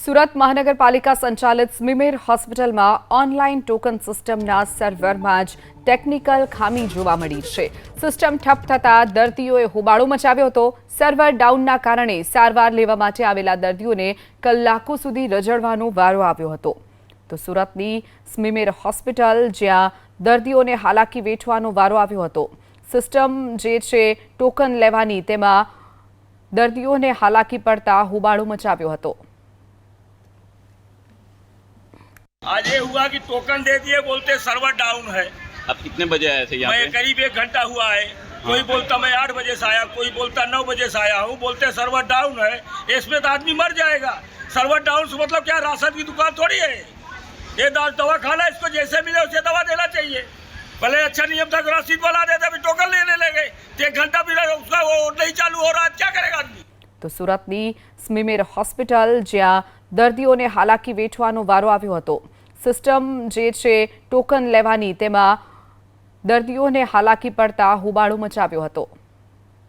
સુરત મહાનગરપાલિકા સંચાલિત સ્મીમેર હોસ્પિટલમાં ઓનલાઈન ટોકન સિસ્ટમના સર્વરમાં જ ટેકનિકલ ખામી જોવા મળી છે। સિસ્ટમ ઠપ થતાં દર્દીઓએ હોબાળો મચાવ્યો હતો। સર્વર ડાઉનના કારણે સારવાર લેવા માટે આવેલા દર્દીઓને કલાકો સુધી રઝળવાનો વારો આવ્યો હતો। તો સુરતની સ્મીમેર હોસ્પિટલ જ્યાં દર્દીઓને હાલાકી વેઠવાનો વારો આવ્યો હતો। સિસ્ટમ જે છે ટોકન લેવાની તેમાં દર્દીઓને હાલાકી પડતા હોબાળો મચાવ્યો હતો। आज ये हुआ कि टोकन दे दिए, बोलते सर्वर डाउन है। आप कितने बजे आए थे यहाँ पे? मैं करीब 1 घंटा हुआ है। कोई बोलता मैं 8 बजे से आया, कोई बोलता 9 बजे से आया हूँ। बोलते सर्वर डाउन है। इसमें तो आदमी मर जाएगा। सर्वर डाउन से मतलब क्या, राशन की दुकान थोड़ी है ये। दवा खाना, इसको जैसे मिले उसे दवा देना चाहिए। भले अच्छा नियम था, रसीद वाला देते, अभी टोकन लेने लगे। 1 घंटा भी उसका वो नहीं चालू हो रहा है, क्या करेगा आदमी? तो સુરતની સ્મીમેર હોસ્પિટલ જ્યાં દર્દીઓને હાલાકી વેઠવાનો વારો આવ્યો હતો। સિસ્ટમ જે છે ટોકન લેવાની તેમાં દર્દીઓને હાલાકી પડતા હોબાળો મચાવ્યો હતો।